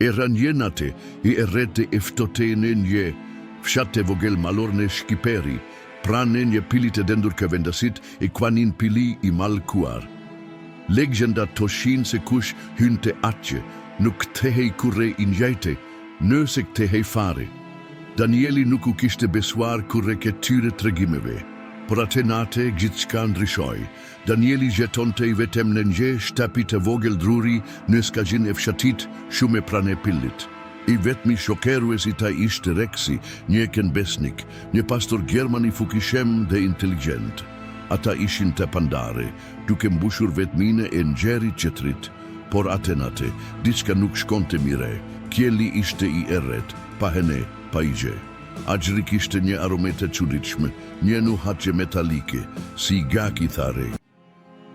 Era njenate I errete eftote nje, fshatte vogel malorne shkiperi, pranë një pilit e dendur ka vendasit e kwanin pili I malkuar. Legenda toshin se kush hynte atje, nuk tehej kurre I njajte, nëse ktehej fare. Danieli nuk u kishte besuar kurre ke tyre tregimeve, por atë nate gjithçka ndryshoi. Danieli jetonte I vetem në nje shtapit e vogël druri në skajin e fshatit shumë pranë pillit. I vetmi shokerues I taj ishte Reksi, një besnik, një pastor Gjerman I fuqishëm dhe inteligent. Ata ishin të pandare, duke mbushur vetmine e ngjeri qetrit, por atenate, diçka nuk shkonte mire, kjeli ishte I erret, pa hene, pa igje. Agjri kishte një aromete çuditshme, një nuhatje metalike, si gaki thare.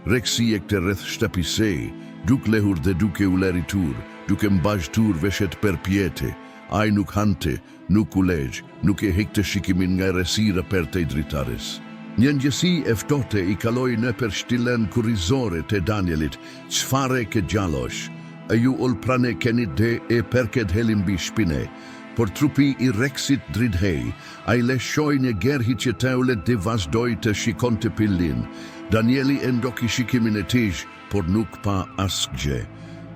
Reksi e kte rreth shtapise, duke lehur dhe duke u leritur, duke mbajtur veshet perpjete, ai nuk hante, nuk u legj, nuk e hekte shikimin nga resira per te dritares. Një ngjësi e ftohte I kaloi në për shtilen kurrizore të Danielit, çfarë ke gjallosh, e ju ol prane kenit dhe e perket helim bi shpine, por trupi I Reksit dridhej, a I leshoj një gerhi që teule dhe vazhdoj të shikonte pillin. Danieli e ndoki shikimin e tij, por nuk pa asgjë.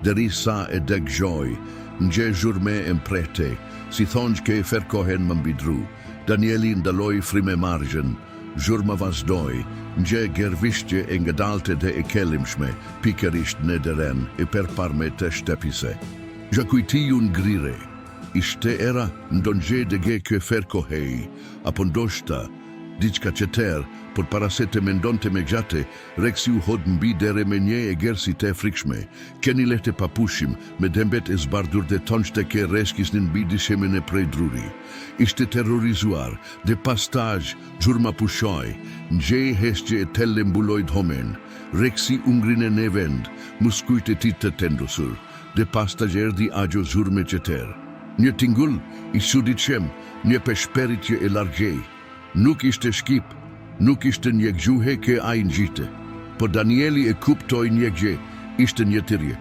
Derisa e dëgjoj, nje zhurme e mprete, si thonjë ke ferkohen më mbidru. Danieli ndaloi frime margjën, zhurma vazhdoj, nje gervishtje e ngadalte dhe e kelimshme, pikërisht në deren e përparme të shtepise. Gjakujtiju ngrire, ishte era ndonjë dhe ke ferkohej, apo ndoshta, diçka qeter, por para se të mendonte me gjate, Reksi u hod mbi dere me një e gersi të frikshme. Keni lehte papushim, me dembet e zbardur dhe tonjte ke reskisnin mbi dishemin e prej druri. Ishte terrorizuar, dhe pastaj, gjurma pushoj, ngjej hesqe e telle mbuloj dhomen. Reksi ungrine në vend, muskujt e ti të tendosur, dhe pastaj erdi agjo zhurme qeter. Një tingull, I suditshëm, një peshperitje e largjej. Nuk ishte shkip, nuk ishte një gjuhe ke a I ngjite, por Danieli e kuptoi një gje, ishte një tirje.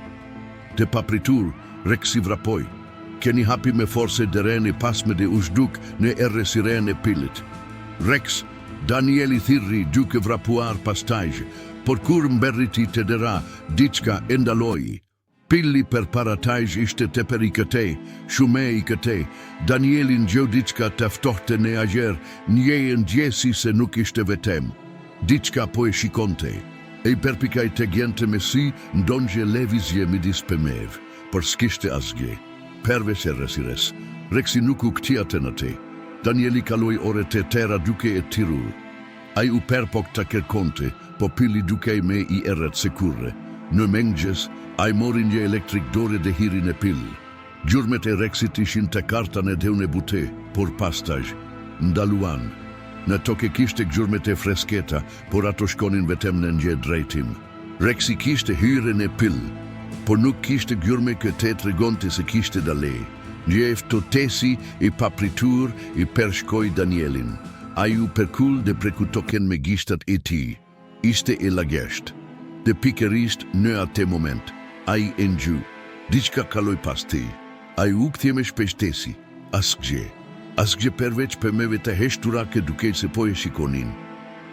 Të papritur, Reksi vrapoi. Keni hapi me forse deren e pasme dhe ushduk në erre siren e pillit. Reks, Danieli thirri duke vrapuar pastaj, por kur mberriti të dera, diçka e ndaloi. Pilli per parataj ishte te per I këtej, shume I këtej. Danieli ngjeu diçka të ftohte në agjer, një e ndjesi se nuk ishte vetem. Diçka po e shikonte. E I perpikaj të gjente me si ndonjë levizje midis pëmev, por s'kishte asgjë. Perveç e resires, Reksi nuk u ktia të në te. Danieli kaloi ore të tera duke e tirur. Ai u perpok të kërkonte, po pilli duke me I erret sekurre. Në mëngjes, ai mori një elektrik dore dhe hirin e pill. Gjurmet e Reksit ishin të kartan e dheun e bute, por pastaj, ndaluan. Në toke kishte gjurmet e fresketa, por ato shkonin vetem në një drejtim. Reksi kishte hyren e pill, por nuk kishte gjurme këte të regonte se kishte dale. Një eftotesi I papritur I pershkoj Danielin. Ai u perkull dhe prekutoken me gishtat e ti. Ishte e lagesht. Dhe pikërisht në atë moment, ai e ngju. Diçka kaloi pas ti. Ai u kthie me shpejtësi. Asgjë përveç pëmeve të heshtura që dukej se po e shikonin.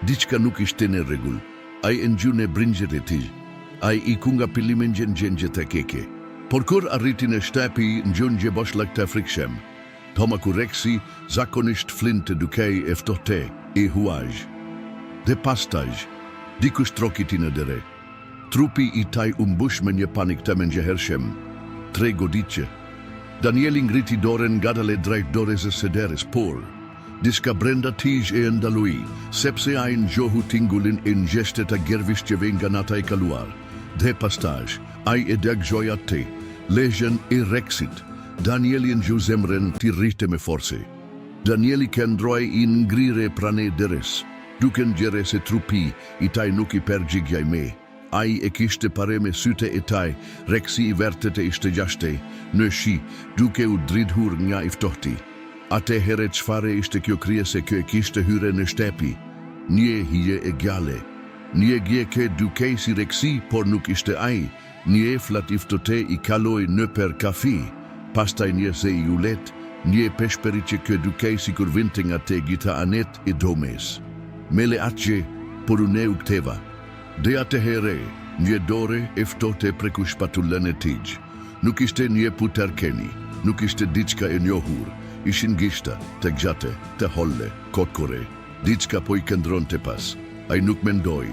Diçka nuk ishte në rregull. Ai e ngju në brinjët e tij. Ai I ku nga pilimen gjengje të keke. Por kur arriti në shtëpi, ngjun gjë boshlak të frikshëm. Thoma ku Reksi zakonisht flinte dukej e ftohte, I huaj. Dhe pastaj, dikush trokiti në dere. Trupi I taj umbush me një panik të mengjëhershëm. 3 goditje. Danieli ngriti doren ngadale drejt dorës së deres, por diçka brenda tij e ndalui, sepse ai njohu tingullin e ngjeshte të gervishtjeve nga nata e kaluar. Dhe pastaj, ai e dëgjoi atë, legjen e Reksit. Danieli ngju zemrën ti rrite me forse. Danieli këndroi I ngrire pranë deres. Duke ngjere se trupi I taj nuk I pergjigjaj me. Ai e kishte pare me syte e taj, Reksi I vertet e ishte gjashte, në shi, duke u dridhur nga I ftohti. Ate here çfarë ishte kjo krije se kjo e kishte hyre në shtepi. Një hije e gjale. Një gje ke dukej si Reksi, por nuk ishte ai. Një flat I ftohte I kaloi në per kafi. pastaj një se I ulet, një peshperi që kë dukej si kur vinte nga te gita anet I domes. Mele atje, por une u kteva. Dhe atë here, një dore eftote preku shpatullën e tij. Nuk ishte një putar keni, nuk ishte diçka e njohur, ishin gishta, të gjate, të holle, kotkore. Diçka po I këndron të pas. Ai nuk mendoj,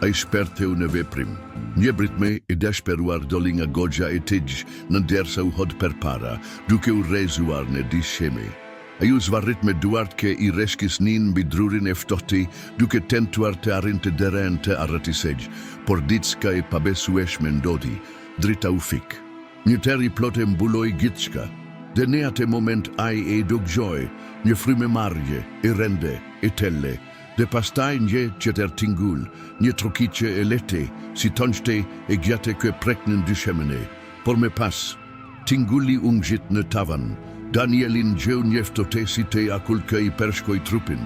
ai shperte u në veprim. Një britme I dashperuar doli nga goxha e tij, ndërsa u hod përpara, duke u rrezuar në disheme. Ai u zvarrit me duart ke I reshkisnin mbi drurin e ftohti, duke tentuar të arrinte deren të arratisej, por diçka e pabesueshme ndodhi, drita u fik. Një terri plotë mbuloi gjithçka. Dhe në atë moment ai e dëgjoi një frymë marrje, e rende, e telle, dhe pastaj një qeter tingull, një trukiqe e lehte, si tonjte e gjate kë preknën dyshemene. Por me pas, tingulli u ngjit në tavan. Danielin gjeu njeftote si te akulkë I pershkoj trupin.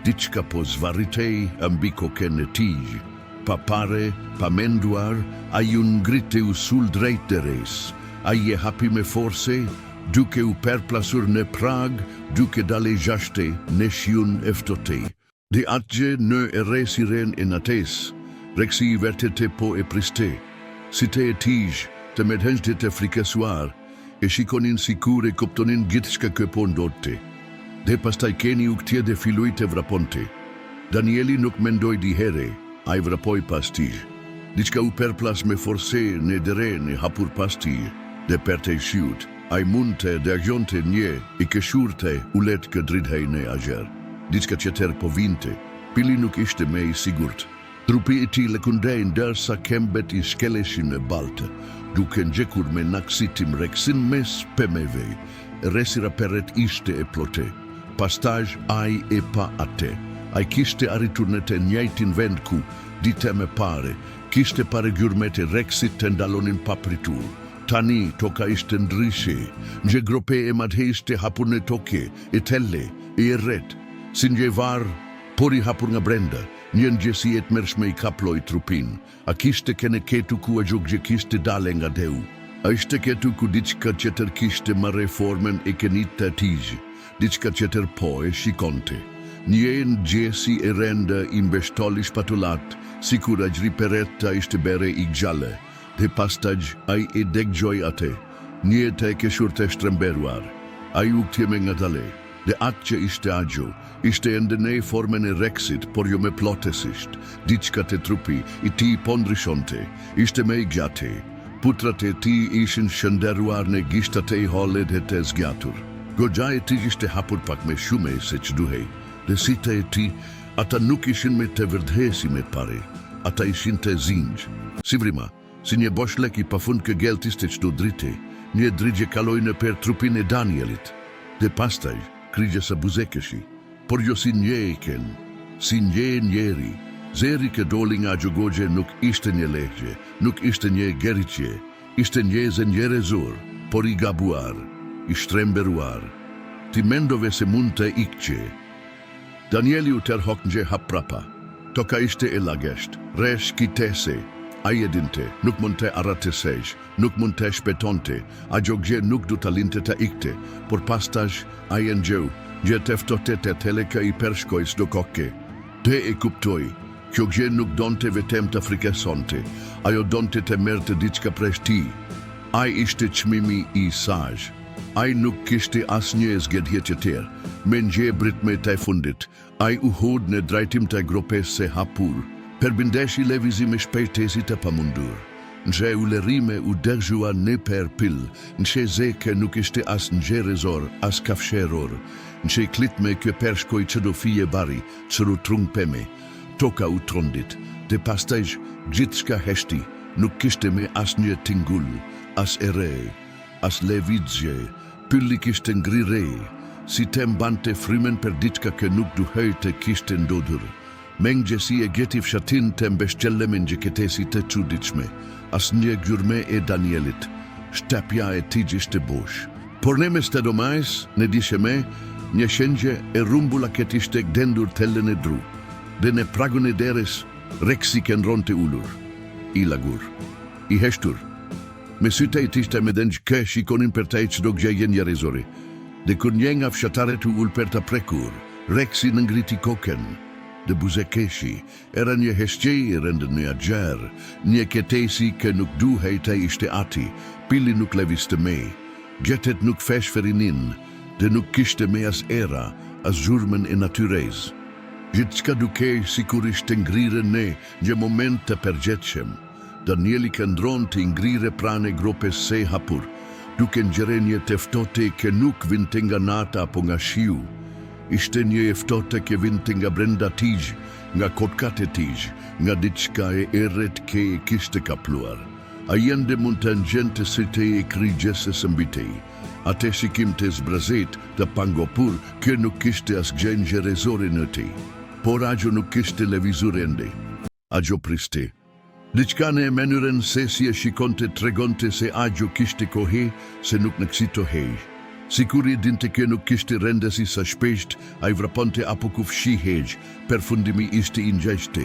Diçka po zvarritej mbi kokën e tij. Pa pare, pa menduar, ai u ngrite u sul drejt deres. Ai e hapi me forse, duke u perplasur në prag, duke dale gjashte në shiun eftote. Dhe atje në e re siren e nates, reksi I vertete po e priste. Si te e tij, të medhenjte të frikesuar, e shikonin sikur e kuptonin gjithçka kë po ndodhte. Dhe pastaj keni u ktje dhe filloi të vraponte. Danieli nuk mendoi di here, ai vrapoi pas tij. Diçka u perplas me forse në deren e hapur pas tij, dhe perte shiut. Ai mundte dhe agjonte një, I këshurte u let kë dridhej në agjer. Diçka qeter po vinte, pili nuk ishte me I sigurt. Trupi I tij lëkundej ndërsa kembet I shkeleshin në baltë, duke ngjekur me naksitim reksin mes pemeve. Resira perret ishte e plote. Pastaj ai e pa atë. Ai kishte arritur në të njëjtin vend ku, dite me pare, kishte pare gjurmete reksit të ndalonin papritur. Tani toka ishte ndryshe, një grope e madhe ishte hapur në toke, e telle, e erret, si një var, por I hapur nga brenda, një ngjesi e tmerrshme I kaploi trupin. A kishte kene ketu ku a gjugje kishte dale nga deu. A ishte ketu ku diçka qeter kishte marre formen e kenit të tij, diçka qeter po e shikonte. Një ngjesi e rende I mbeshtoli shpatullat, sikur agjri peretta ishte bere I gjalle. Dhe pastaj ai e dëgjoi atë, një të keshur të shtremberuar. Ai u ktje me ngadale, dhe atë që ishte agjo, ishte ende në formen e reksit, por jo me plotësisht. Diçka të trupi I tij po ndryshonte, ishte me I gjate. Putrat e tij ishin shënderuar në gishtat e holle dhe të zgjatur. Goxha e tij ishte hapur pak me shume se që duhej, dhe sita e tij, ata nuk ishin me të vërdhesi me pare, ata ishin të zinj. Si vrima, si një boshlek I pafund kë geltiste qdo drite, një drigje kaloi në per trupin e Danielit, dhe pastaj krigje sa buzekeshi, por jo si një eken, si një njeri. Zeri kë doli nga gjogogje nuk ishte një lehje, nuk ishte një geriqje, ishte një zënjerezur, por I gabuar, I shtremberuar. Ti mendove se mund të ikqe. Danieli u tërhok nje hap prapa, toka ishte e lagesht, resh kitese. Ai e dinte, nuk mund të arratesej, nuk mund të shpetonte, a gjogje nuk du talinte të ikte, por pastaj ai e ngjeu, gjë teftote të teleka I pershkoj s'do koke. Te e kuptoi, kjo gjë nuk donte vetem të frikesonte, ajo donte të merte diçka prej tij. Ai ishte çmimi I saj. Ai nuk kishte asnjë zgjedhje tjetër. Me një britme të fundit, ai u hud në drejtim të gropes se hapur. Përbindeshi levizime shpejtësi të pamundur. Nxe u lerime u dëgjua në per pil, nxe zeke nuk ishte as nxerezor, as kafsheror, nxe klitme kë pershkoj që do fije bari, që ru trung peme. Toka u trondit, dhe pastaj gjithçka heshti, nuk kishte me as një tingull, as ere, as levizje, pylli kishte ngri si te mbante frymen për diçka kë nuk duhej të kishte ndodhur. Mengjesi e gjeti fshatin të mbeshqellemen gjeketesi të çuditshme, as një gjurme e Danielit, shtapja e tij ishte bosh. Por ne me stadomajs, ne disheme, një shenjë e rumbula ket ishte gdendur tellen e dru, dhe në pragun e deres, reksi këndron të ullur, I lagur, I heshtur. Me syte I tishte me denjë kë shikonin për taj që do gjejen jarezori. Dhe kur një nga fshataret u ul për të prekur, Rexi në ngriti koken. Dhe buzekeshi, era një heshqej rëndë një agjer, një ketesi që nuk duhej të ishte ati, pili nuk leviste me, gjetet nuk fesh ferinin, dhe nuk kishte me as era, as zhurmen e natyrez. Gjithë qka dukej si kur ishte ngrire ne, një moment të përgjetëshem. Danieli këndron të ngrire prane gropes se hapur, duke ngjere një teftote që nuk vinte nga nata apo nga shiu. Ishte një eftote që vinte nga brenda tij, nga kotkat e tij, nga diçka e erret që e kishte kapluar. A jende mund të ngjente se te e krigjese së mbitej. Ate shikim të zbrazet të pangopur që nuk kishte as gjengje rezore në ti. Por agjo nuk kishte levizur ende. Agjo priste. Diçka në menyren se si e shikonte tregonte se agjo kishte kohe se nuk në kësito hej. Sikur I dinte që nuk kishte rendesi sa shpesht, a I vraponte apo kufshi hej, përfundimi ishte I ngjeshte.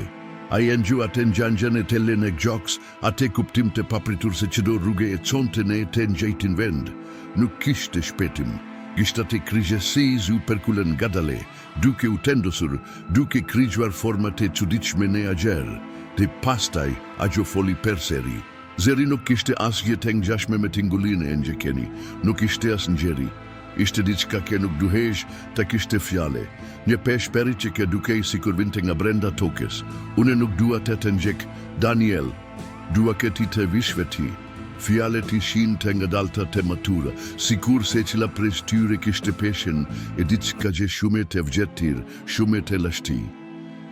A I ngju atë ngjanjën e tellen e gjoks, atë kuptim të papritur se çdo rrugë e conte ne të ngjajtin vend. Nuk kishte shpetim. Gishtate krigjesiz u perkulen gadale, duke u tendosur, duke krigjuar format e çuditshme në agjer. Dhe pastaj, agjo foli per seri. Zeri nuk kishte asgjë të ngjashme me tingullinë e ngjekeni, nuk ishte as ngjeri. Ishte diçka që nuk duhej ta kishte fjale. Një pesh peri që ke dukej sikur vinte nga brenda tokës. Unë nuk dua të ngjek, Daniel. Dua që ti të vish veti. Fjalet ishin të ngadalta të matura, sikur se cila prej tyre kishte peshen e diçka që shumë të vgjetir, shumë të lashti.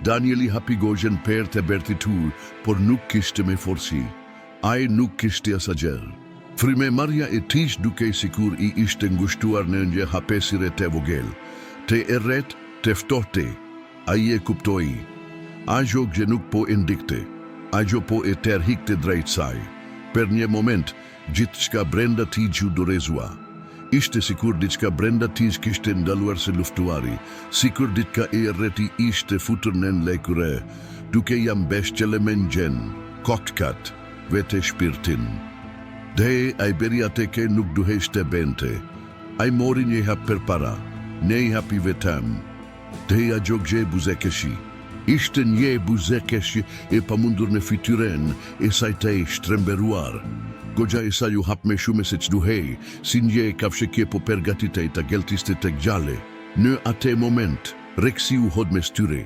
Danieli hapi gojën per të bertitur, por nuk kishte me forsi. Ai nuk kishte asagjer. Frime marja e tish dukej sikur I ishte ngushtuar në një hapesire të vogel. Të erret, të ftohte. Ai e kuptoi. Agjo që nuk po e ndikte. Agjo po e tërhikte drejt saj. Per një moment, gjithçka brenda tij u dorezua. Ishte sikur diçka brenda tij kishte ndaluar se luftuari, sikur diçka e erreti ishte futur në lekure, duke jam beshtjele me ngjen, kotkat, vete shpirtin. Dhe ai beri atë që nuk duheshte bente. Ai mori një hap për para, ne I hapi vetam. Dhe a gjogje buzekeshi. Ishte një buzekeshi e pamundur në fytyren e saj të shtremberuar. Goxha e saj u hap me shume se çduhej, si një kafshekje po përgatitej të geltiste të gjale. Në atë moment, Rexi u hod me styre.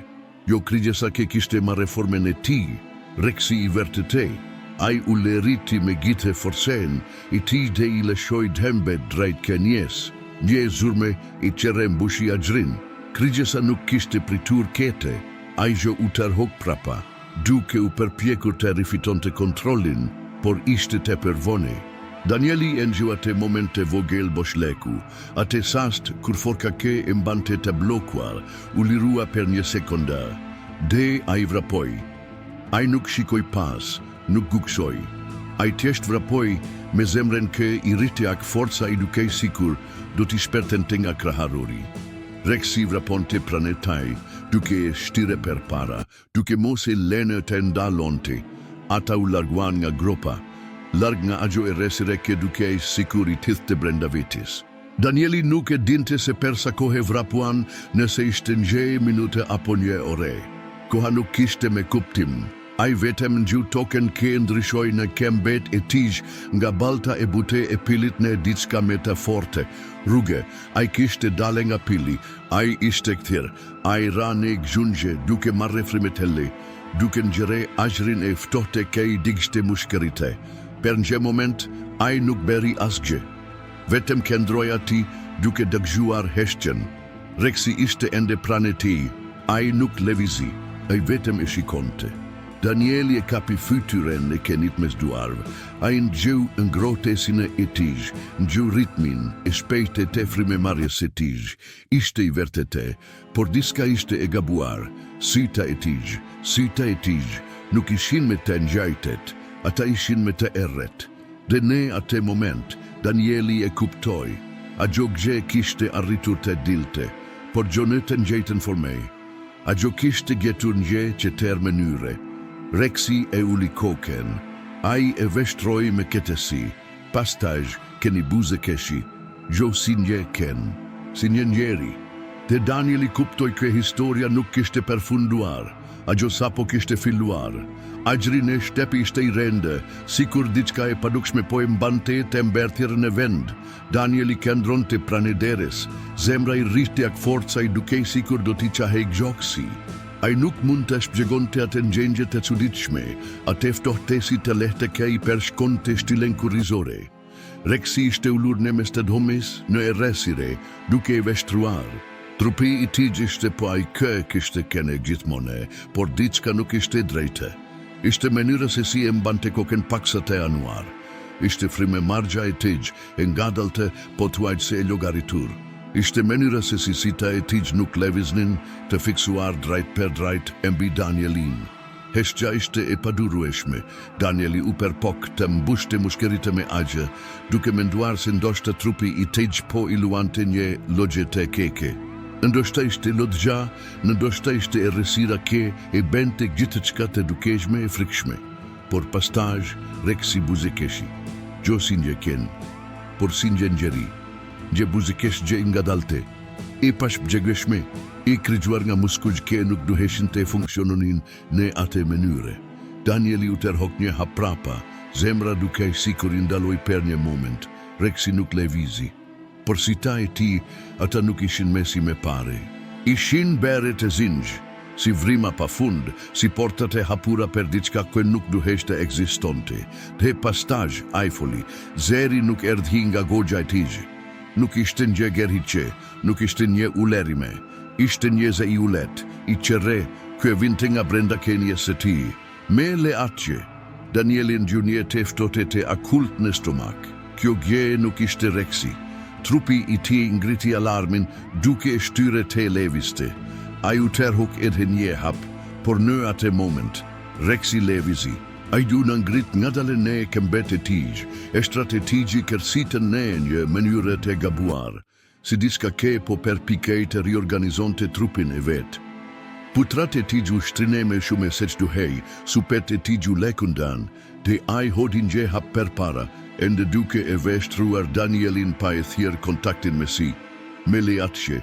Jo krigjesa që kishte ma reformen e ti, Rexi I vërtetej. Ai u leriti me gite forsen, I ti dhe I lëshoj dhembe drejt kenjes. Një zurme I qere mbushi agjrin. Krigjesa nuk kishte pritur kete. Agjo u tërhok prapa, duke u përpjekur të rifiton të kontrolin, por ishte të përvone. Danieli e ngju atë moment të vogel boshleku, atë sast kur forka ke e mbante të blokuar, u lirua për një sekonda. Dhe ai vrapoj. Ai nuk shikoj pas, nuk guksoj. Ai thjesht vrapoj me zemrën që I rriti ak forca I dukej sikur do t'i shperten të nga kraharuri. Rexi vraponte pranetaj, duke e shtire per para, duke mos e lene të ndalonte. Ata u larguan nga gropa, larg nga agjo e resire që duke e sikur I thithte brenda vetis. Danieli nuk e dinte se per sa kohë vrapuan nëse ishte një minute apo një ore. Koha nuk kishte me kuptim. Ai vetëm ngju token që ndryshoj në kembet e tij nga balta e bute e pilit në diçka metaforte. Rrugë, ai kishte dale nga pili, ai ishte kthir, ai ra në gjunjë duke marrë frimetelle, duke ngjere ajrin e ftohte që I digshte mushkërite. Per një moment, ai nuk beri asgjë. Vetëm këndroj ati duke dëgjuar heshtjen. Rexi ishte ende pranë tij, ai nuk levizi, ai vetëm e shikonte. Danieli e kapi fytyren e kenit mes duarve. A I ngju ngrotesin e tij, ngju ritmin e shpejtë të frimemarrjes së tij. Ishte I vërtetë, por diçka ishte e gabuar. Syta e tij nuk ishin me të ngjajtet, ata ishin me të erret. Dhe në atë moment, Danieli e kuptoi. Agjo gje kishte arritur të dilte, por gjo në të ngjajten formej. Agjo kishte gjetur një që tërë mënyre. Rexi e uli koken, ai e veshtroi me ketesi, pastaj keni Buzekeshi, gjo sinje ken, sinje njeri. Te Danieli kuptoj kë historia nuk kishte përfunduar, a gjo sapo kishte filluar. Ajri në shtepi ishte I rende, sikur diçka e padukshme po e mbante të mberthirën e vend. Danieli këndronte pranë deres, zemra I rrihte ak forca I dukej sikur do t'i qahej gjoksi. Ai nuk mund të shpjegonte atë ngjengje të çuditshme, atë ftohtesi të lehtë që I përshkonte shtilen kurrizore. Reksi ishte ulur në mes të dhomës, në erresire, duke I veshtruar. Trupi I tij ishte po ai kë kishte kene gjithmonë, por diçka nuk ishte drejtë. Ishte mënyra se si e mbante kokën paksa të anuar. Ishte frime margja e tij, e ngadaltë, po thuajt se e llogaritur. Ishte mënyra se si sita e tij nuk lëviznin, të fiksuar drejt për drejt e mbi Danielin. Heshtja ishte e padurueshme. Danieli u përpok të mbushte mushkëritë me agje, duke menduar se ndoshta trupi I tij po I luante një logje të keke. Ndoshta ishte lodgja, ndoshta ishte errësira që e bente gjithçka të dukeshme e frikshme. Por pastaj Reksi Buzekeshi, gjo sinje ken, por sinje njeri, gje Buzekesh gje ngadalte, e pashpëgjegëshme, I krigjuar nga muskuj që nuk duheshin të funksiononin në atë mënyre. Danieli u tërhok një haprapa, zemra duke sikur I ndaloj per një moment. Reksi nuk lëvizi. Por si ta e ti, ata nuk ishin mesi me pare. Ishin bere të zinj, si vrima pa fund, si portat e hapura për diçka që nuk duheshte ekzistonte. Dhe pastaj, ajfoli, zeri nuk erdhi nga gogja e tij. Nuk ishte një gerhiqe, nuk ishte një ulerime. Ishte një ze I ulet, I qere, kë vinte nga brenda kenjes së ti. Me le atje, Danielin gjunje të ftote të akult në stomak. Kjo gje nuk ishte Reksi. Trupi I tij ngriti alarmin duke e shtyre të leviste. Ai u tërhuk edhe një hap, por në atë moment, Reksi levizi. Ai du në ngrit ngadalë në këmbët e tij, e strategji kërsitën në një mënyrë të gabuar, si diçka që po përpikej të riorganizonte trupin e vet. Putrat e tij u shtrine me shumë se duhej, supet e tij u lekundan, dhe ai hodin gje hap përpara, ende duke e veshtruar Danielin pa e thirr kontaktin me si. Me leatje,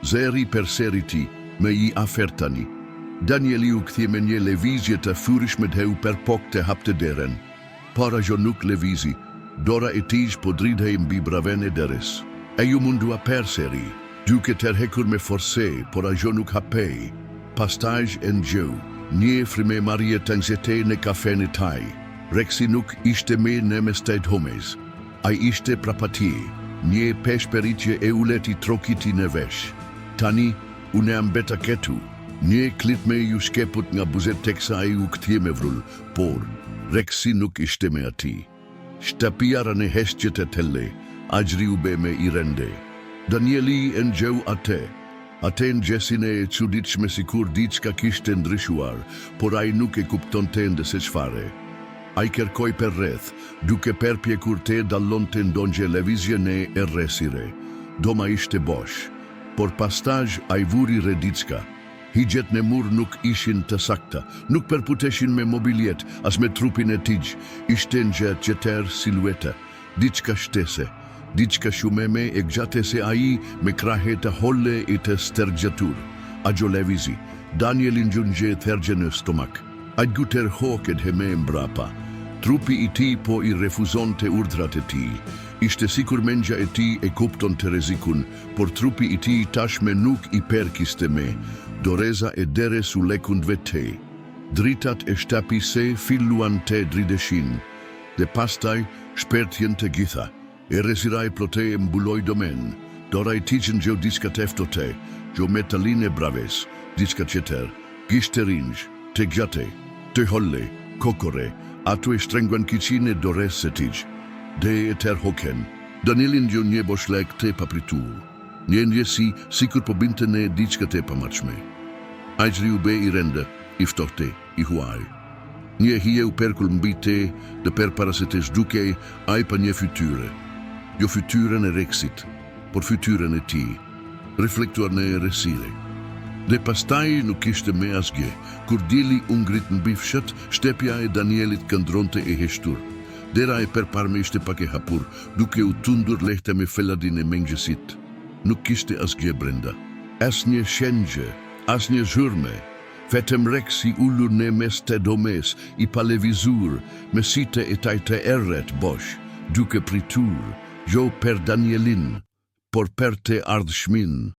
zeri per seri ti, me I afertani. Danieli u kthie me një lëvizje të furishme dhe u përpok të hapte deren. Para jo nuk lëvizi, dora e tij po dridhej mbi braven e deres. E ju mundua per seri, duke tërhekur me forse, por ajo nuk hapej. Pastaj e ngjeu, një frime marrje të nxete në kafen e taj. Reksi nuk ishte me në mes të dhomës. Ai ishte prapati, një peshperitje e uleti trokiti në vesh. Tani, unë ambeta ketu, një klit me ju shkeput nga buzet teksa ai u kthie me vrull, por Reksi nuk ishte me ati. Shtapijara në heshtjet e telle, ajri u be me I rende. Danieli e ngjeu atë. Atë ngjesin e çuditshme sikur diçka kishte ndryshuar, por ai nuk e kuptonte ende se çfarë. Ai kërkoi për rreth, duke përpjekur të dallonte ndonjë lëvizje në erresire. Doma ishte bosh, por pastaj ai vuri re diçka. Higjet në mur nuk ishin të sakta, nuk përputeshin me mobiljet, as me trupin e tij. Ishte një qeter silueta, diçka shtese, diçka shumeme e gjatese ai me krahe të holle e të stergjatur. Ajo levizi, Danielin gjungje thergje në stomak. A guter hoket heme mbrapa. Trupi I tij po I refuzonte urdhrat e tij. Ishte sikur mendja e tij e kuptonte rrezikun, por trupi I tij tashme nuk I perkiste me. Doreza e deres u lekund vetej. Dritat e shtapi se filluan të drideshin. Dhe pastaj shpertjen të gjitha. Erresira e plote e mbuloj domen. Dora I tij gjeu diçka të ftohtë, gjo metalin e braves, diçka tjetër, gishte rinj, të gjate, të holle, kokore, ato e shtrenguan kiqin e dores së tij. Dhe e tërhoken. Danielin gjo një boshlek të papritur. Një ndjesi sikur po binte në diçka të pamatshme. Ajri u be I rende, I ftohtë, I huaj. Një hije u perkull mbi te dhe përpara se të zhdukej ai pa një fytyre. Jo fytyrën e Reksit, por fytyrën e tij, reflektuar në erresire. Dhe pastaj nuk ishte me asgjë. Kur dili u ngrit mbi fshat, shtepja e Danielit këndronte e heshtur. Dera e përparme ishte pak e hapur, duke u tundur lehtë me feladin e mëngjesit. Nuk kishte asgjë brenda. Asnjë shenjë, asnjë zhurmë. Vetëm reksi ullur në mes të domes, i palevizur, me site e tajtë erret bosh, duke pritur, jo per Danielin, por per të ardhshmin.